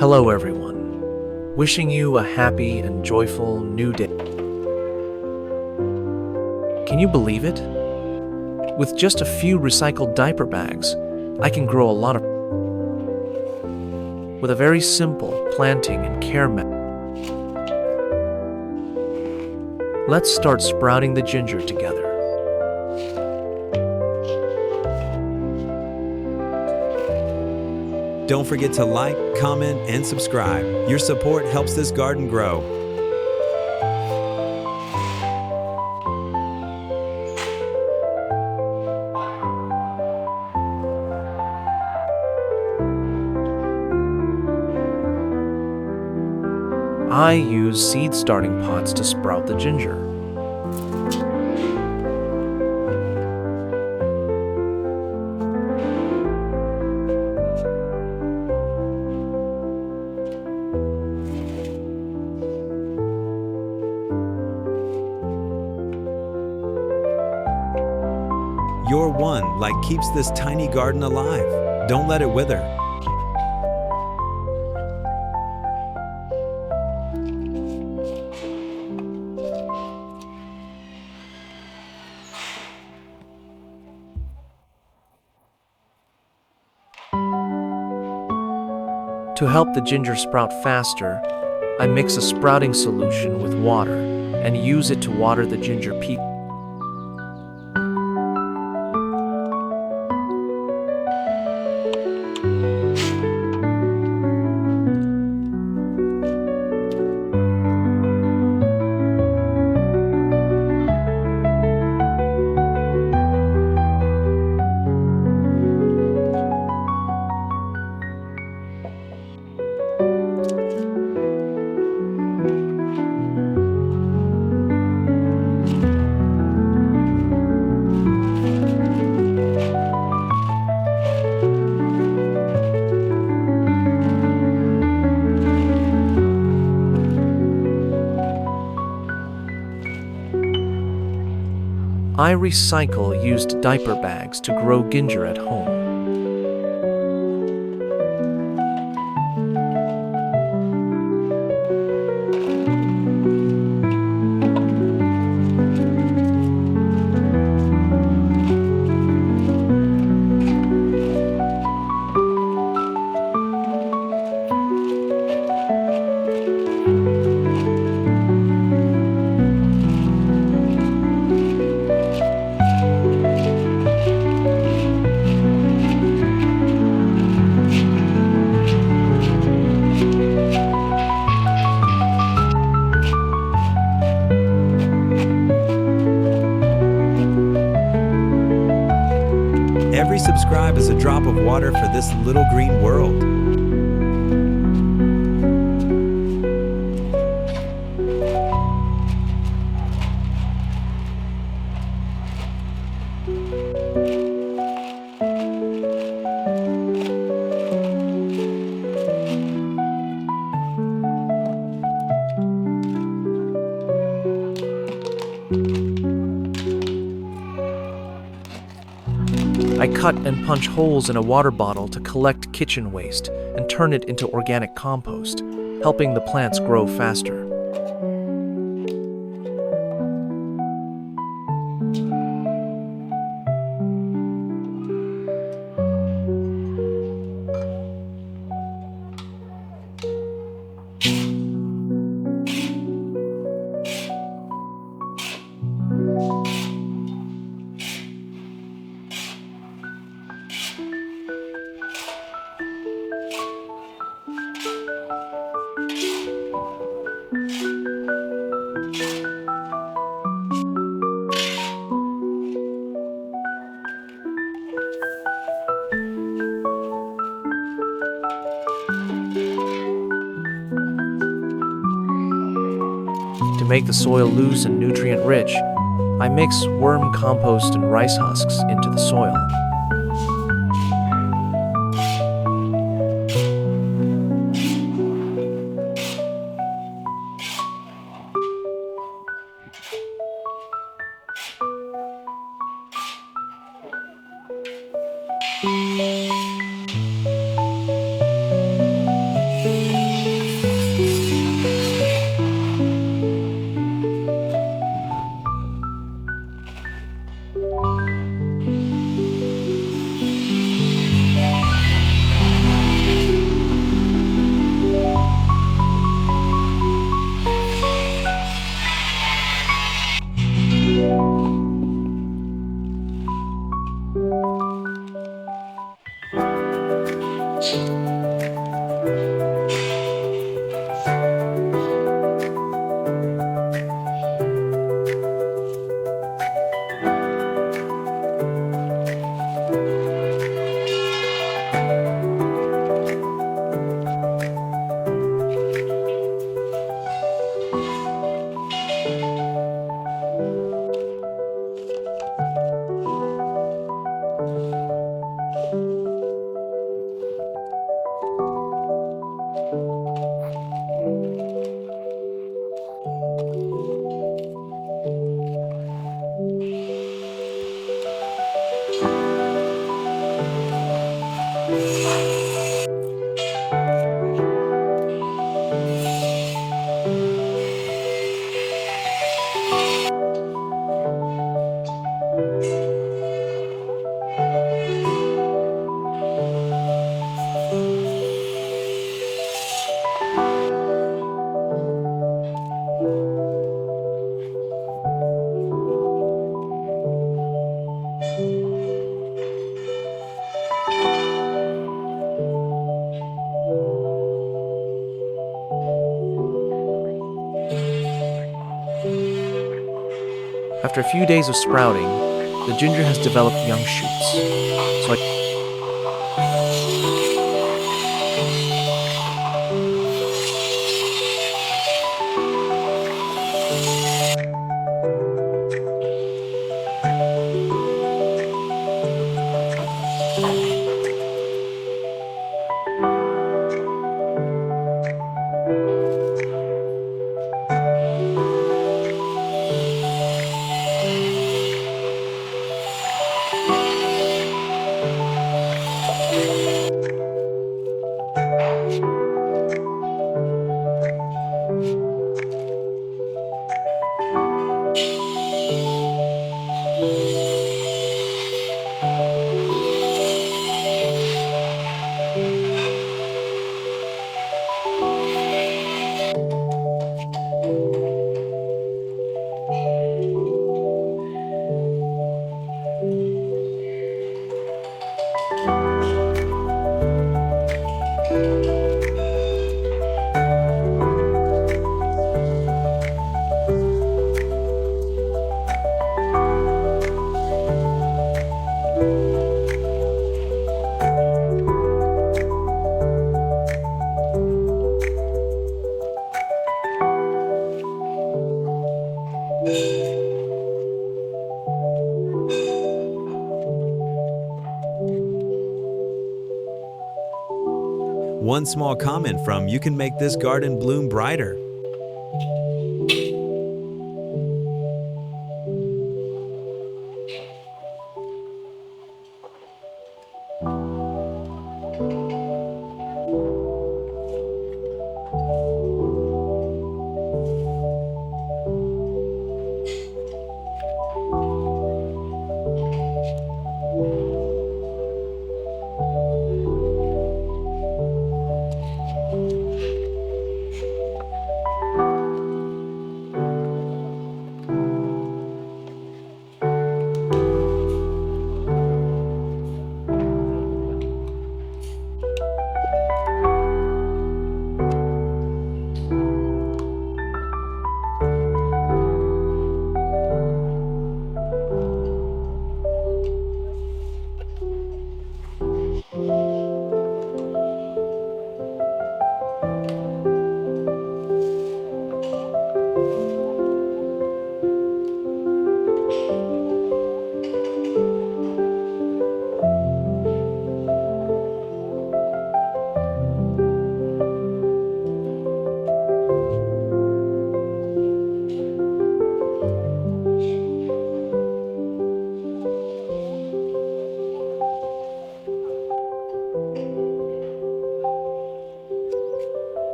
Hello, everyone. Wishing you a happy and joyful new day. Can you believe it? With just a few recycled diaper bags, I can grow a lot of with a very simple planting and care method. Let's start sprouting the ginger together. Don't forget to like, comment, and subscribe. Your support helps this garden grow. I use seed starting pots to sprout the ginger. Your one light keeps this tiny garden alive. Don't let it wither. To help the ginger sprout faster, I mix a sprouting solution with water and use it to water the ginger peat. I recycle used diaper bags to grow ginger at home. Every subscribe is a drop of water for this little green world. I cut and punch holes in a water bottle to collect kitchen waste and turn it into organic compost, helping the plants grow faster. To make the soil loose and nutrient-rich, I mix worm compost and rice husks into the soil. After a few days of sprouting, the ginger has developed young shoots. So I One small comment from you can make this garden bloom brighter.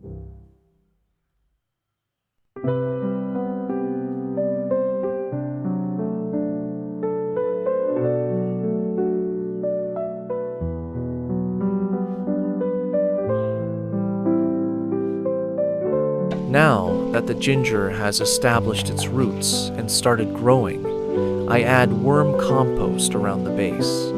Now that the ginger has established its roots and started growing, I add worm compost around the base.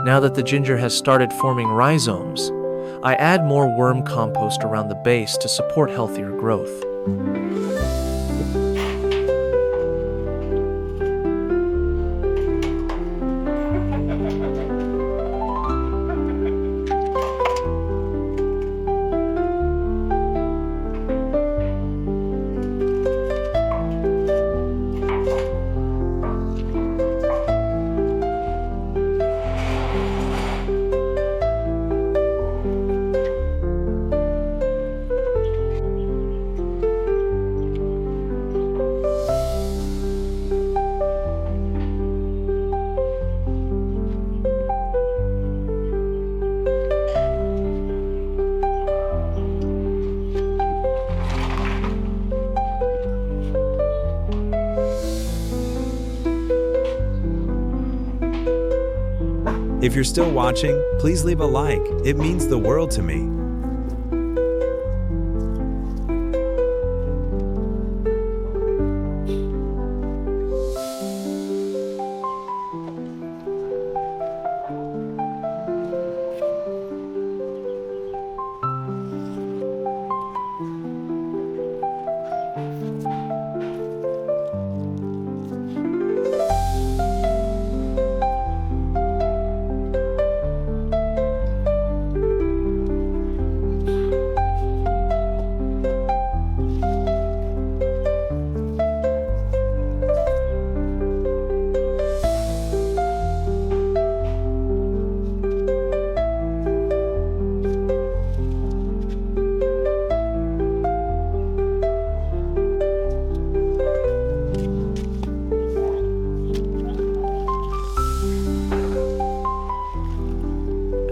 Now that the ginger has started forming rhizomes, I add more worm compost around the base to support healthier growth. If you're still watching, please leave a like. It means the world to me.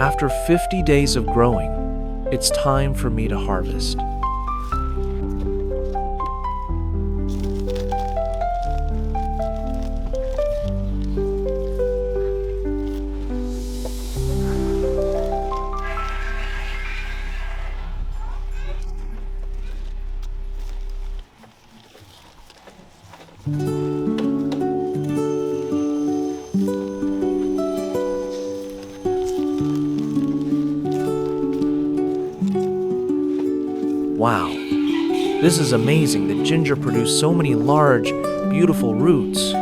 After 50 days of growing, it's time for me to harvest. This is amazing that ginger produce so many large, beautiful roots.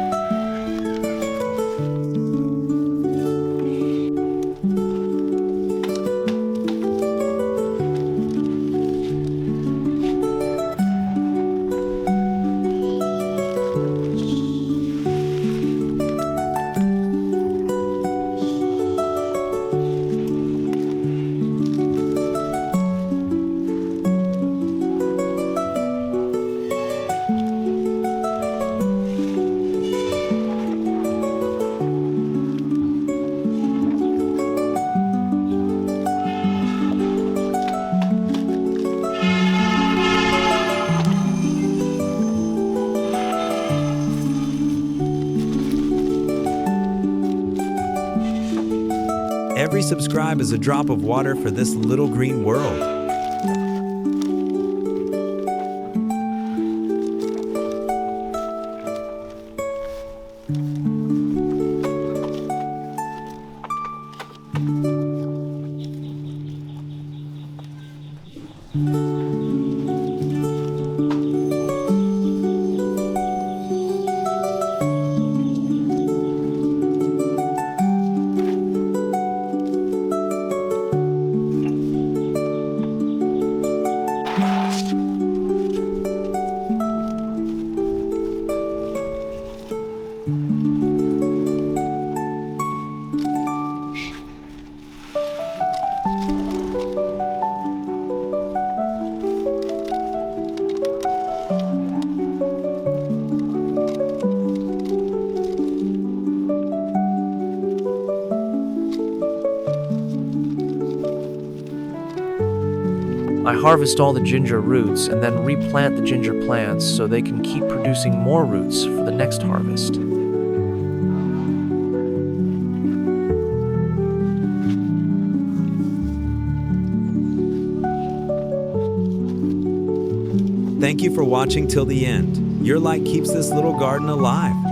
Every subscribe is a drop of water for this little green world. I harvest all the ginger roots and then replant the ginger plants so they can keep producing more roots for the next harvest. Thank you for watching till the end. Your light keeps this little garden alive.